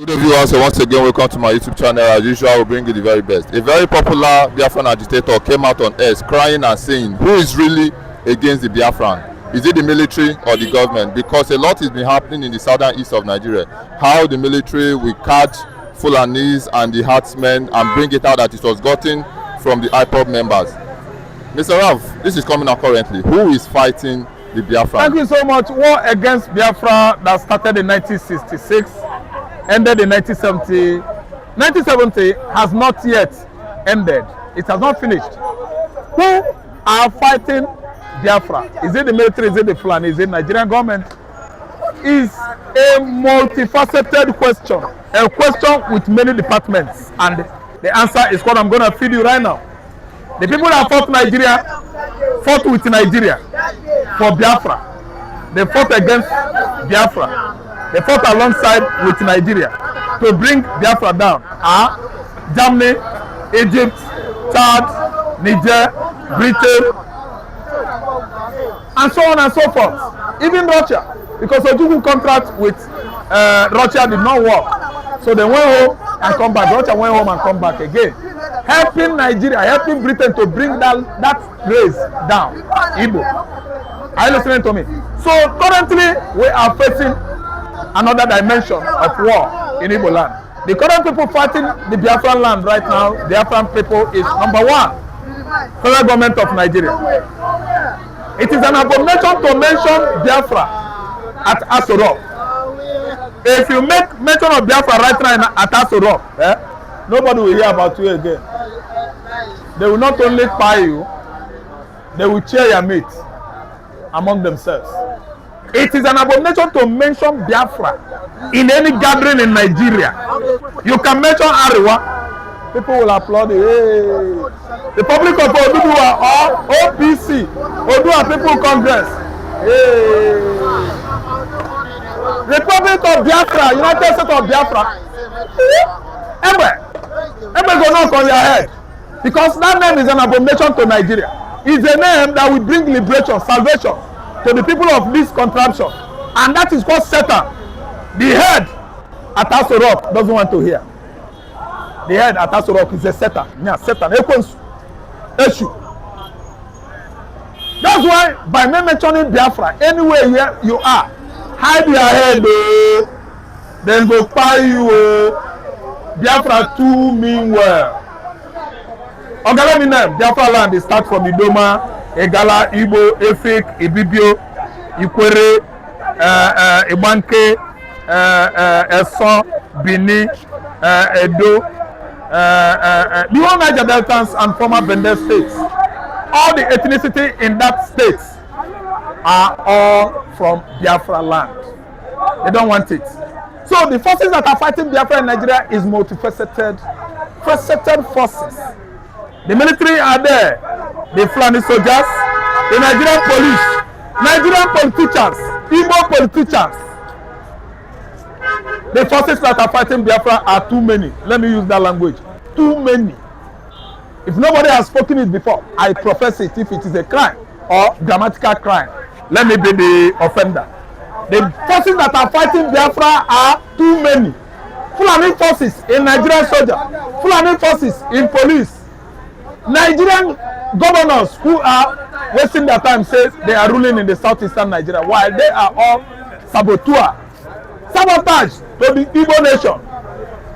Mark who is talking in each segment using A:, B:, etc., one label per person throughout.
A: Good viewers, so once again welcome to my YouTube channel. As usual, I will bring you the very best. A very popular Biafran agitator came out on X crying and saying, who is really against the Biafran? Is it the military or the government? Because a lot has been happening in the southern east of Nigeria. How the military will catch Fulanis and the herdsmen and bring it out that it was gotten from the IPOB members. Mr. Ralph, this is coming out currently. Who is fighting the Biafran?
B: Thank you so much. War against Biafra that started in 1966, ended in 1970. 1970 has not yet ended. It has not finished. Who are fighting Biafra? Is it the military? Is it the Fulani? Is it the Nigerian government? Is a multifaceted question. A question with many departments. And the answer is what I'm going to feed you right now. The people that fought Nigeria fought with Nigeria for Biafra. They fought against Biafra. They fought alongside with Nigeria to bring Biafra down. Germany, Egypt, Chad, Niger, Britain, and so on and so forth. Even Russia, because the Ojukwu contract with Russia did not work. So they went home and come back. Russia went home and come back again. Helping Nigeria, helping Britain to bring that race down. Igbo. Are you listening to me? So currently we are facing another dimension of war in Igbo land. The current people fighting the Biafran land right now, the Biafran people, is number one, federal government of Nigeria. It is an abomination to mention Biafra at Aso Rock. If you make mention of Biafra right now at Aso Rock, nobody will hear about you again. They will not only pay you, they will cheer your mates among themselves. It is an abomination to mention Biafra in any gathering in Nigeria. You can mention Ariwa, people will applaud you. Hey. The public of Oduduwa or OPC, Odua People Congress. Hey. Republic of Biafra, United States of Biafra. Everybody go knock on your head. Because that name is an abomination to Nigeria. It's a name that will bring liberation, salvation to the people of this contraption. And that is what Satan, the head at Aso Rock, doesn't want to hear. The head at Aso Rock is a Satan. Yeah, Satan. Issue. That's why by me mentioning Biafra, anywhere you are, hide your head, then go fire you. Biafra too mean well. Ogala name Biafra land is start from Idoma, Egala, Igbo, Efik, Ibibio, Ikwere, Ibanke, Eso, Bini, Edo, the whole Niger Deltans and former Bende states. All the ethnicity in that state are all from Biafra land. They don't want it. So the forces that are fighting Biafra in Nigeria is multifaceted forces. The military are there, the Fulani soldiers, the Nigerian police, Nigerian politicians, Igbo politicians. The forces that are fighting Biafra are too many. Let me use that language. Too many. If nobody has spoken it before, I profess it if it is a crime or grammatical crime. Let me be the offender. The forces that are fighting Biafra are too many. Fulani forces in Nigerian soldier, Fulani forces in police, Nigerian governors who are wasting their time says they are ruling in the southeastern Nigeria while they are all saboteur. Sabotage to the Igbo nation.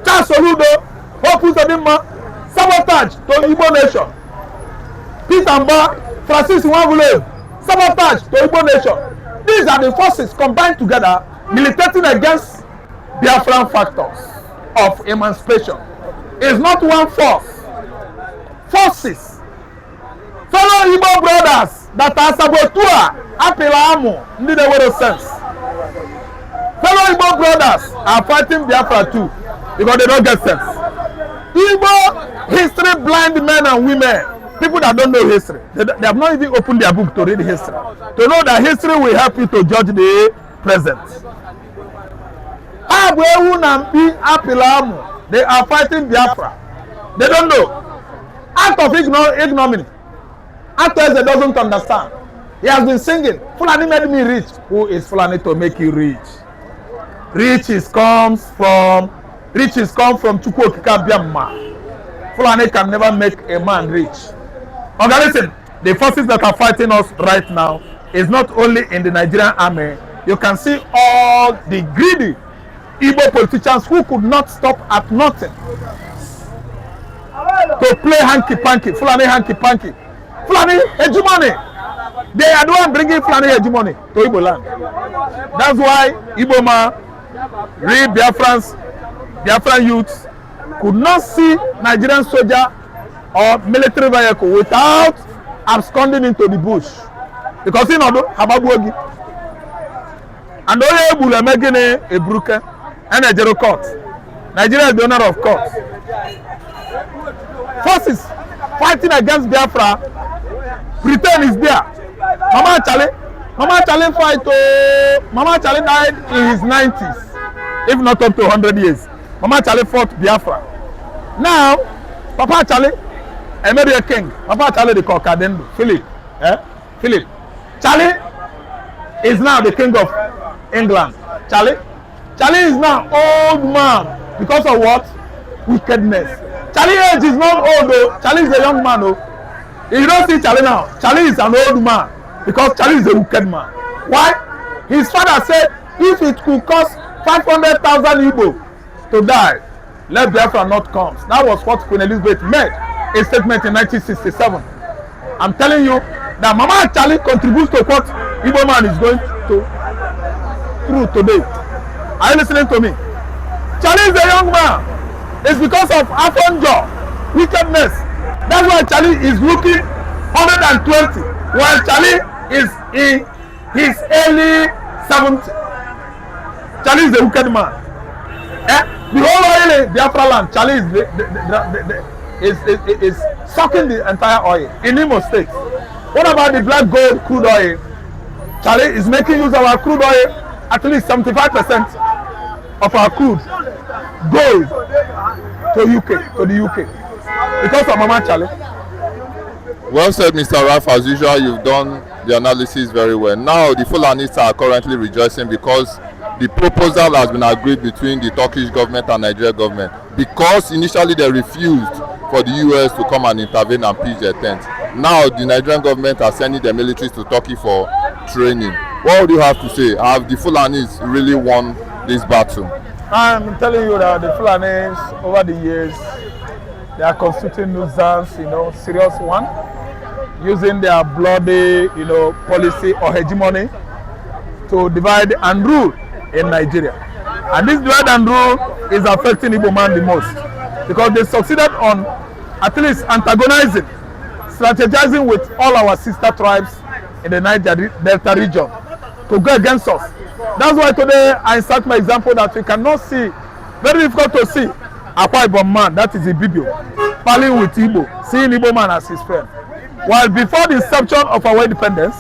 B: Charles Soludo, Hope Uzodinma, sabotage to Igbo nation. Pete Amba, Francis Nwabule, sabotage to Igbo nation. These are the forces combined together militating against Biafran factors of emancipation. It's not one force. Forces. Fellow Igbo brothers that are saboteur, Apilamu, need a word of sense. Fellow Igbo brothers are fighting Biafra too because they don't get sense. Igbo history blind men and women, people that don't know history, they have not even opened their book to read history. To know that history will help you to judge the present. They are fighting Biafra. They don't know. Act of ignominy. Actors that doesn't understand. He has been singing, Fulani made me rich. Who is Fulani to make you rich? Riches comes from riches come from Chukwu Okike Abiama. Fulani can never make a man rich. Okay, listen, the forces that are fighting us right now is not only in the Nigerian army. You can see all the greedy Igbo politicians who could not stop at nothing to play hanky-panky, Fulani hanky-panky. Fulani hegemony. They are the one bringing Fulani hegemony to Igbo land. That's why Igbo man, real Biafran youths could not see Nigerian soldier or military vehicle without absconding into the bush. Because you know, Hababuogi. And only Ebule making a broken and a zero court. Nigeria is the owner of court. Forces fighting against Biafra, Britain is there. Mama Chale fight. Mama Chale died in his 90s, if not up to 100 years. Mama Chale fought Biafra. Now, Papa Chale, a king. Papa Chale the Kokadendo, Philip. Philip. Chale is now the king of England. Chale is now old man because of what? Wickedness. Chale age is not old though. Chale is a young man though. If you don't see Chale now, Chale is an old man because Chale is a wicked man. Why? His father said if it could cost 500,000 Igbo to die, let Biafra not come. That was what Queen Elizabeth made a statement in 1967. I'm telling you that Mama Chale contributes to what Igbo man is going through today. Are you listening to me? Chale is a young man. It's because of Afonjo, wickedness. That's why Chale is looking 120, while Chale is in his early 70s. Chale is a wicked man. The whole oil in Biafra land, Chale is sucking the entire oil in Imo State. What about the black gold crude oil? Chale is making use of our crude oil. At least 75% of our crude goes to the UK because of Mama Chale.
A: Well said, Mr. Ralph. As usual, you've done the analysis very well. Now, the Fulanis are currently rejoicing because the proposal has been agreed between the Turkish government and Nigeria government, because initially they refused for the US to come and intervene and pitch their tent. Now, the Nigerian government are sending their militaries to Turkey for training. What would you have to say? Have the Fulanis really won this battle?
B: I'm telling you that the Fulanis over the years, they are constituting nuisance, serious one, using their bloody, policy or hegemony to divide and rule in Nigeria. And this divide and rule is affecting Igbo man the most, because they succeeded on at least antagonizing, strategizing with all our sister tribes in the Niger Delta region to go against us. That's why today I insert my example that we cannot see, very difficult to see Akwa Ibom man, that is Ibibio, palling with Igbo, seeing Igbo man as his friend. While before the inception of our independence,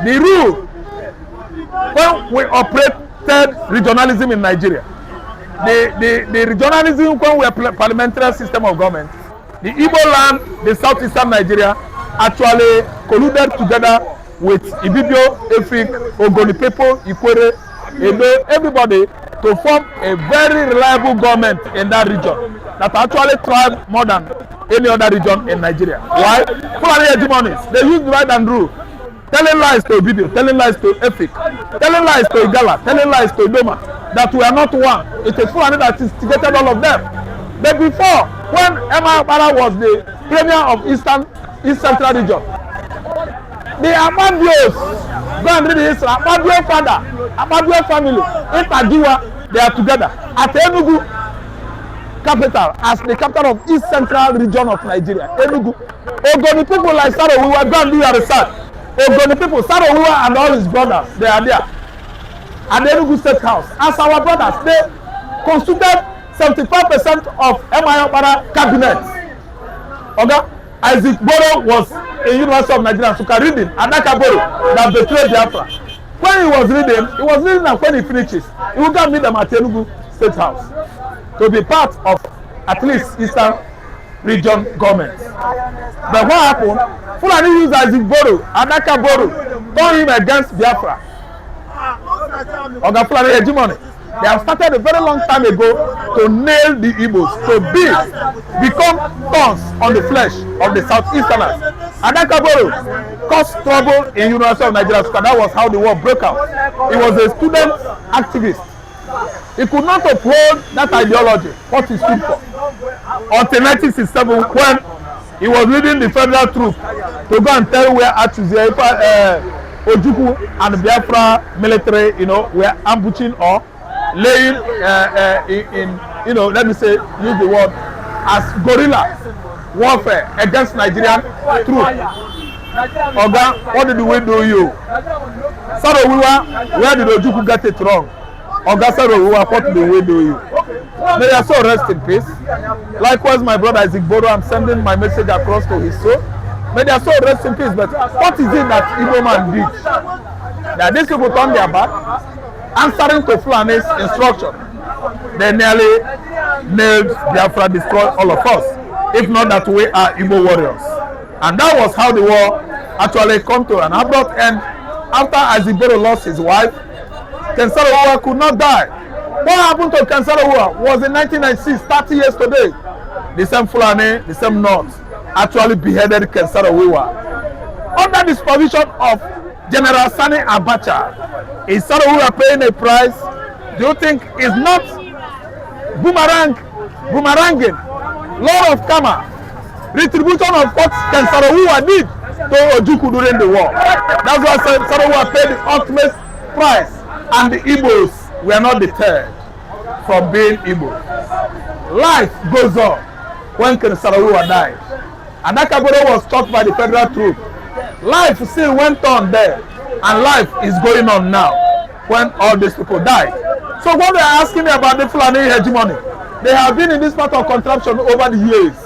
B: the rule, when we operated regionalism in Nigeria, the regionalism when we are parliamentary system of government, the Igbo land, the southeastern Nigeria, actually colluded together with Ibibio, Efik, Ogoni people, Ikwere, Edo, everybody to form a very reliable government in that region that actually thrived more than any other region in Nigeria. Why? Fulani hegemonies. They use divide and rule, telling lies to Ibibio, telling lies to Efik, telling lies to Igala, telling lies to Idoma, that we are not one. It is Fulani that instigated all of them. But before, when Emma Okpara was the premier of East Central region, the Amabios, go and read the history, Amabio father, Amabio family, in Tadiwa, they are together at Enugu capital as the capital of East Central region of Nigeria. Enugu. Ogoni people like Sarowiwa, go and do your research. Ogoni people, Sarowiwa and all his brothers, they are there at the Enugu State House. As our brothers, they constituted 75% of Emma Okpara cabinet. Okay? Isaac Boro was a University of Nigeria, Suka reading, Adaka Boro, that betrayed Biafra. When he was reading and when he finishes, he will go meet them at Enugu State House to be part of at least Eastern region government. But what happened? Fulani used Isaac Boro, Adaka Boro, turned him against Biafra. Oga Fulani hegemony. They have started a very long time ago to nail the Igbos, to become thorns on the flesh of the Southeasterners. Adakaboro caused trouble in University of Nigeria because that was how the war broke out. He was a student activist. He could not uphold that ideology, what he stood for, until 1967 when he was leading the federal troops to go and tell where Ojukwu and Biafra military, were ambushing or laying let me say, use the word, as guerrilla warfare against Nigerian troops. Oga, what did we do you? Sarowiwa, where did Ojukwu get it wrong? Oga Sarowiwa, what did we do you? May your soul rest in peace. Likewise, my brother Isaac Boro, I'm sending my message across to his soul. May their soul rest in peace. But what is it that Igbo man did? That these people turned their back, answering to Fulani's instruction. They nearly nailed Biafra, destroyed all of us. If not that we are Igbo warriors. And that was how the war actually come to an abrupt end. After Isaac Boro lost his wife, Ken Saro-Wiwa could not die. What happened to Ken Saro-Wiwa was in 1996, 30 years today. The same Fulani, the same North, actually beheaded Ken Saro-Wiwa. Under the supervision of General Sani Abacha, is Saro-Wiwa paying a price? Do you think is not boomeranging, law of karma, retribution of what Ken Saro-Wiwa did to Ojukwu during the war? That's why Saro-Wiwa paid the ultimate price, and the Igbos were not deterred from being Igbo. Life goes on when Ken Saro-Wiwa died. Adakaboro was shot by the federal troops. Life still went on there, and life is going on now when all these people died. So what they are asking me about the Fulani hegemony, they have been in this part of contraption over the years,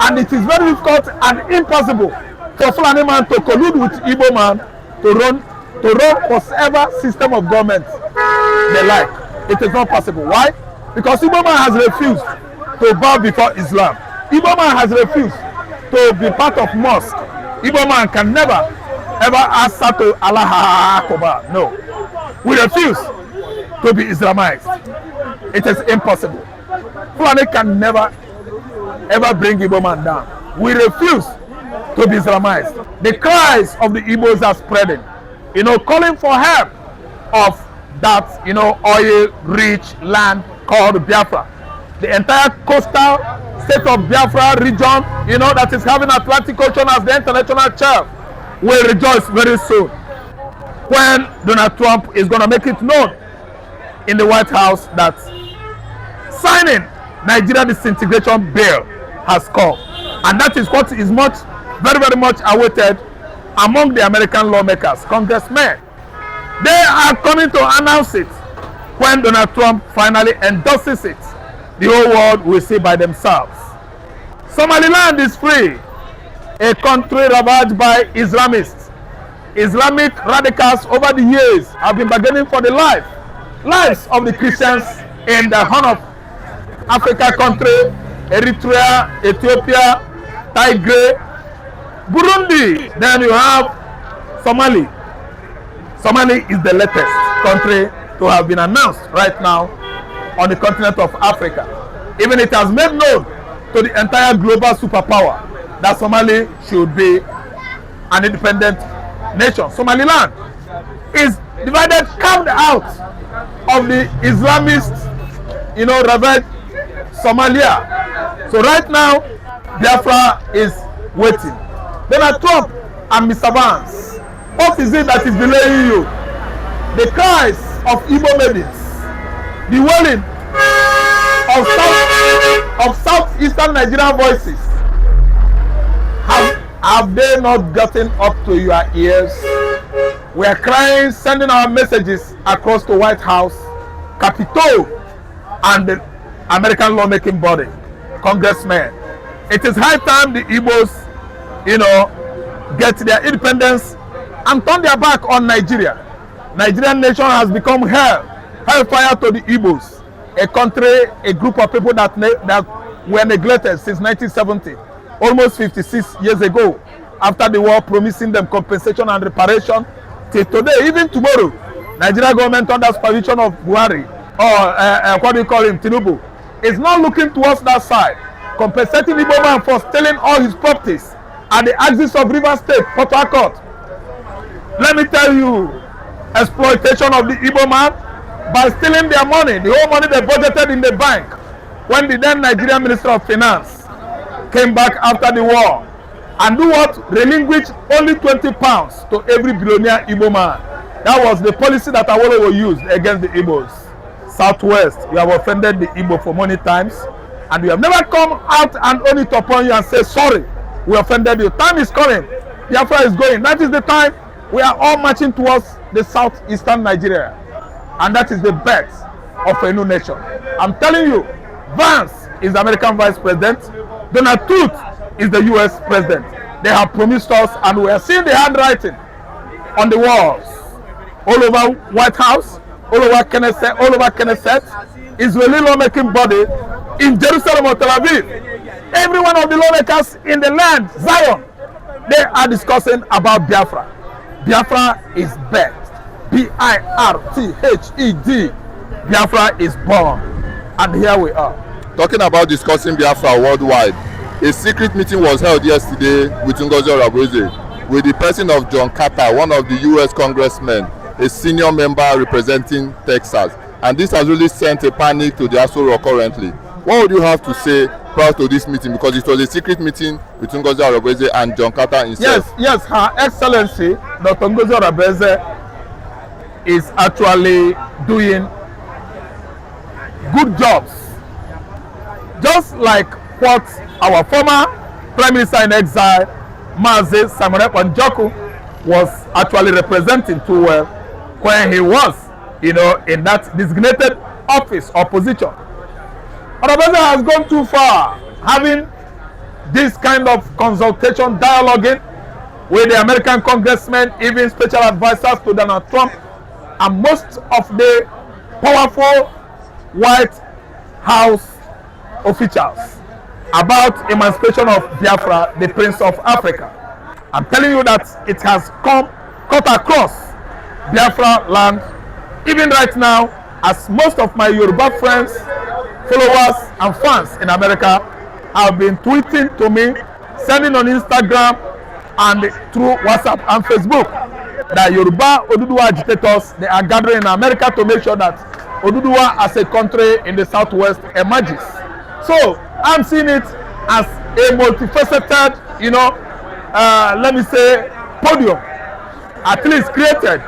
B: and it is very difficult and impossible for Fulani man to collude with Igbo man to run whatever system of government they like. It is not possible. Why? Because Igbo man has refused to bow before Islam. Igbo man has refused to be part of mosque. Igbo man can never ever answer to Allah Akbar. No. We refuse to be Islamized. It is impossible. Fulani can never ever bring Igbo man down. We refuse to be Islamized. The cries of the Igbos are spreading, calling for help of that, oil-rich land called Biafra. The entire coastal state of Biafra region, that is having Atlantic Ocean as the international shelf, will rejoice very soon when Donald Trump is going to make it known in the White House that signing Nigeria disintegration bill has come. And that is what is very, very much awaited among the American lawmakers, congressmen. They are coming to announce it when Donald Trump finally endorses it. The whole world will see by themselves. Somaliland is free, a country ravaged by Islamists. Islamic radicals over the years have been bargaining for the lives of the Christians in the Horn of Africa country, Eritrea, Ethiopia, Tigray, Burundi. Then you have Somali. Somali is the latest country to have been announced right now on the continent of Africa. Even it has made known to the entire global superpower that Somali should be an independent nation. Somaliland is divided, carved out of the Islamist, ravaged Somalia. So right now, Biafra is waiting. Donald Trump and Mr. Vance, what is it that is delaying you? The cries of Igbo maidens, the wailing of southeastern Nigerian voices, have they not gotten up to your ears? We are crying, sending our messages across the White House, Capitol, and the American lawmaking body, congressmen. It is high time the Igbos, get their independence and turn their back on Nigeria. Nigerian nation has become hellfire to the Igbos, a country, a group of people that were neglected since 1970, almost 56 years ago, after the war, promising them compensation and reparation. Till today, even tomorrow, Nigeria government under supervision of Buhari what do you call him, Tinubu, is not looking towards that side, compensating Igbo man for stealing all his properties at the axis of River State, Port Harcourt. Let me tell you, exploitation of the Igbo man by stealing their money, the whole money they budgeted in the bank when the then Nigerian Minister of Finance came back after the war, and do what? Relinquish only 20 pounds to every billionaire Igbo man. That was the policy that Awolowo used against the Igbos. Southwest, you have offended the Igbo for many times, and you have never come out and own it upon you and say, sorry, we offended you. Time is coming. Biafra is going. That is the time we are all marching towards the southeastern Nigeria. And that is the birth of a new nation. I'm telling you, Vance is the American Vice President. Donald Tusk is the US President. They have promised us, and we are seeing the handwriting on the walls. All over White House, all over Knesset, Israeli lawmaking body in Jerusalem or Tel Aviv. Every one of the lawmakers in the land, Zion, they are discussing about Biafra. Biafra is birthed. B-I-R-T-H-E-D. Biafra is born. And here we are.
A: Talking about discussing Biafra worldwide, a secret meeting was held yesterday with Ngozi Orabueze with the person of John Carter, one of the US congressmen, a senior member representing Texas. And this has really sent a panic to the Aso Rock currently. What would you have to say prior to this meeting? Because it was a secret meeting between Ngozi Orabueze and John Carter himself.
B: Yes, Her Excellency, Dr. Ngozi Orabueze, is actually doing good jobs. Just like what our former Prime Minister in exile, Mazi Simon Ekpa Njoku, was actually representing too well when he was, in that designated office or position. Orabueze has gone too far, having this kind of consultation, dialoguing with the American congressmen, even special advisors to Donald Trump, and most of the powerful White House officials about emancipation of Biafra, the Prince of Africa. I'm telling you that it has cut across Biafra land, even right now, as most of my Yoruba friends, followers, and fans in America have been tweeting to me, sending on Instagram and through WhatsApp and Facebook that Yoruba Oduduwa agitators, they are gathering in America to make sure that Oduduwa as a country in the southwest emerges. So I'm seeing it as a multifaceted, let me say, podium, at least created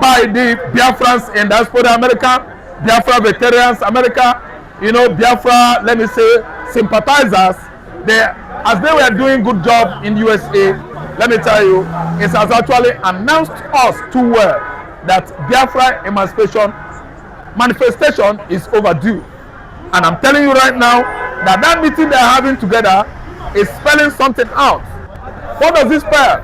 B: by the Biafrans in diaspora America, Biafra veterans America, Biafra, let me say, sympathizers. As they were doing good job in USA, let me tell you, it has actually announced us too well that Biafra emancipation manifestation is overdue. And I'm telling you right now that meeting they are having together is spelling something out. What does this spell?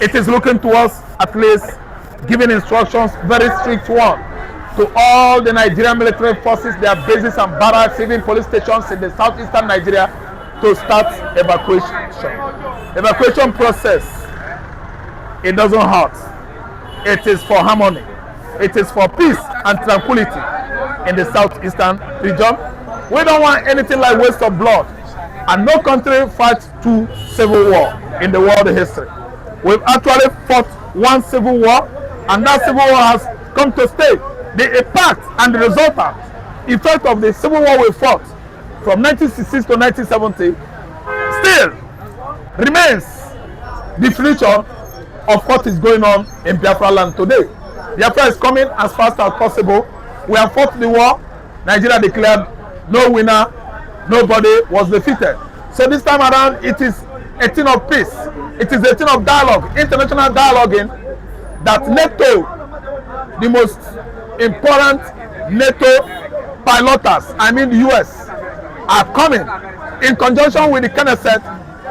B: It is looking towards at least giving instructions, very strict one, to all the Nigerian military forces, their bases and barracks, even police stations in the southeastern Nigeria, to start evacuation. Evacuation process, it doesn't hurt. It is for harmony. It is for peace and tranquility in the southeastern region. We don't want anything like waste of blood, and no country fights two civil war in the world history. We've actually fought one civil war, and that civil war has come to stay. The impact and the resultant effect of the civil war we fought from 1966 to 1970 still remains the future of what is going on in Biafra land today. Biafra is coming as fast as possible. We have fought the war. Nigeria declared no winner, nobody was defeated. So this time around, it is a thing of peace. It is a thing of dialogue, international dialoguing, that NATO, the most important NATO piloters, I mean the US, are coming in conjunction with the Knesset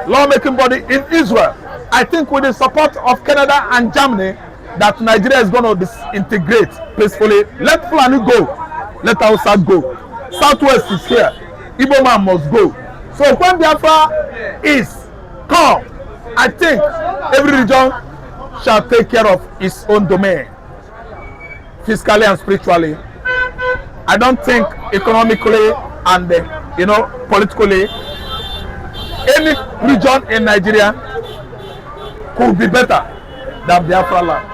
B: lawmaking body in Israel. I think with the support of Canada and Germany, that Nigeria is going to disintegrate peacefully. Let Fulani go. Let Hausa go. Southwest is here. Igbo man must go. So when Biafra is calm, I think every region shall take care of its own domain, fiscally and spiritually. I don't think economically and politically any region in Nigeria could be better than Biafra land.